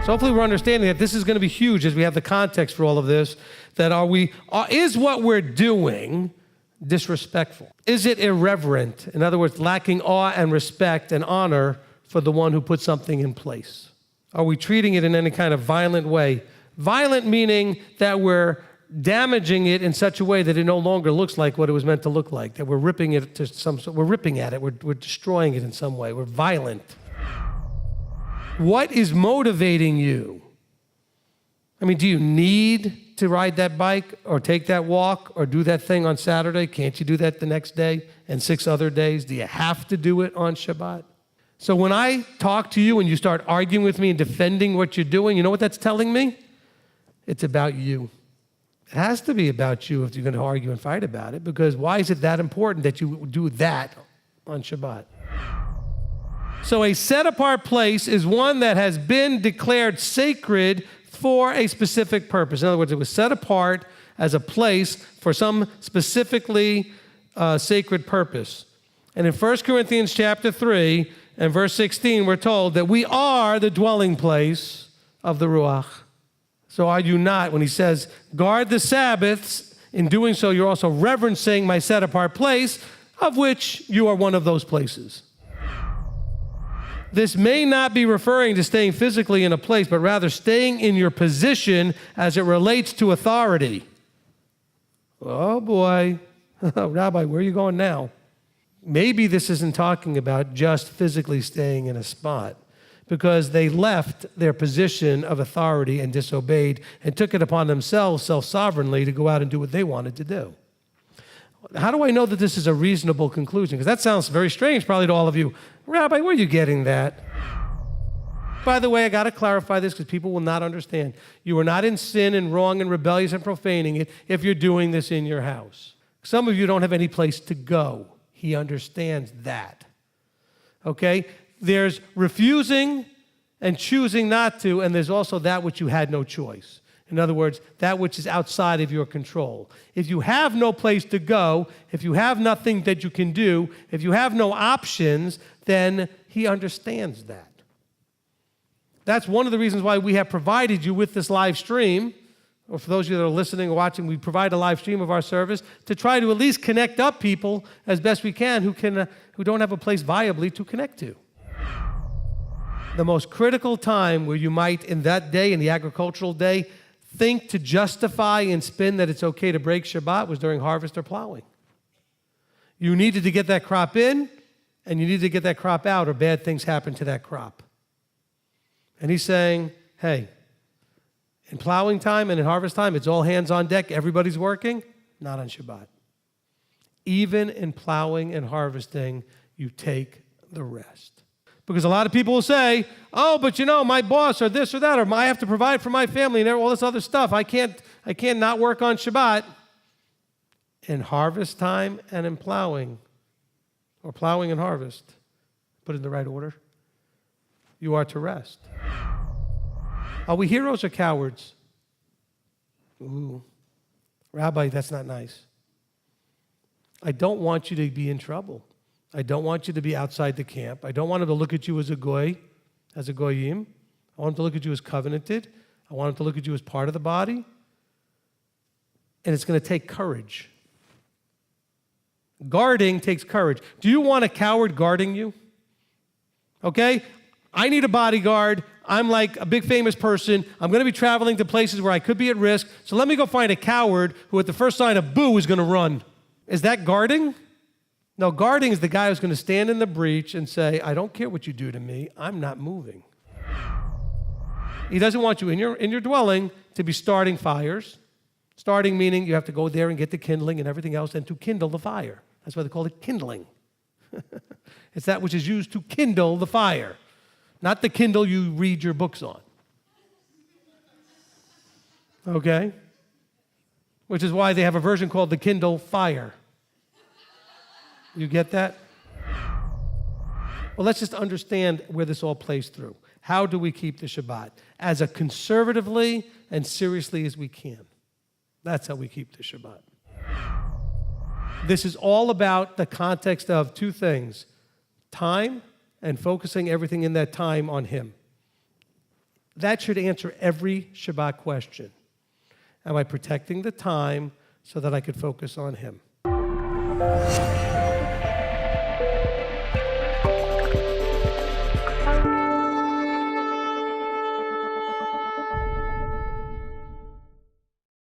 So hopefully we're understanding that this is going to be huge as we have the context for all of this, that is what we're doing disrespectful? Is it irreverent? In other words, lacking awe and respect and honor for the one who put something in place? Are we treating it in any kind of violent way? Violent meaning that we're damaging it in such a way that it no longer looks like what it was meant to look like, that we're ripping it to we're ripping at it, we're destroying it in some way, we're violent. What is motivating you? I mean, do you need to ride that bike or take that walk or do that thing on Saturday? Can't you do that the next day and 6 other days? Do you have to do it on Shabbat? So when I talk to you and you start arguing with me and defending what you're doing, you know what that's telling me? It's about you. It has to be about you if you're going to argue and fight about it, because why is it that important that you do that on Shabbat? So a set-apart place is one that has been declared sacred for a specific purpose. In other words, it was set apart as a place for some specifically sacred purpose. And in 1 Corinthians chapter 3 and verse 16, we're told that we are the dwelling place of the Ruach. So are you not, when he says, guard the Sabbaths, in doing so you're also reverencing my set-apart place, of which you are one of those places. This may not be referring to staying physically in a place, but rather staying in your position as it relates to authority. Oh boy, Rabbi, where are you going now? Maybe this isn't talking about just physically staying in a spot, because they left their position of authority and disobeyed and took it upon themselves self-sovereignly to go out and do what they wanted to do. How do I know that this is a reasonable conclusion? Because that sounds very strange probably to all of you. Rabbi, where are you getting that? By the way, I got to clarify this because people will not understand. You are not in sin and wrong and rebellious and profaning it if you're doing this in your house. Some of you don't have any place to go. He understands that. Okay? There's refusing and choosing not to, and there's also that which you had no choice. In other words, that which is outside of your control. If you have no place to go, if you have nothing that you can do, if you have no options, then he understands that. That's one of the reasons why we have provided you with this live stream, or for those of you that are listening or watching, we provide a live stream of our service to try to at least connect up people as best we can who don't have a place viably to connect to. The most critical time where you might, in that day, in the agricultural day, think to justify and spin that it's okay to break Shabbat was during harvest or plowing. You needed to get that crop in, and you needed to get that crop out, or bad things happen to that crop. And he's saying, hey, in plowing time and in harvest time, it's all hands on deck, everybody's working, not on Shabbat. Even in plowing and harvesting, you take the rest. Because a lot of people will say, oh, but you know, my boss or this or that, or I have to provide for my family and all this other stuff. I can't not work on Shabbat. In harvest time and in plowing, or plowing and harvest, put it in the right order, you are to rest. Are we heroes or cowards? Ooh, Rabbi, that's not nice. I don't want you to be in trouble. I don't want you to be outside the camp. I don't want him to look at you as a goy, as a goyim. I want him to look at you as covenanted. I want him to look at you as part of the body. And it's going to take courage. Guarding takes courage. Do you want a coward guarding you? Okay? I need a bodyguard. I'm like a big famous person. I'm going to be traveling to places where I could be at risk. So let me go find a coward who at the first sign of boo is going to run. Is that guarding? No, guarding is the guy who's going to stand in the breach and say, I don't care what you do to me. I'm not moving. He doesn't want you in your dwelling to be starting fires. Starting meaning you have to go there and get the kindling and everything else and to kindle the fire. That's why they call it kindling. It's that which is used to kindle the fire, not the Kindle you read your books on. Okay? Which is why they have a version called the Kindle Fire. You get that? Well, let's just understand where this all plays through. How do we keep the Shabbat? As conservatively and seriously as we can. That's how we keep the Shabbat. This is all about the context of two things: time and focusing everything in that time on Him. That should answer every Shabbat question. Am I protecting the time so that I could focus on Him?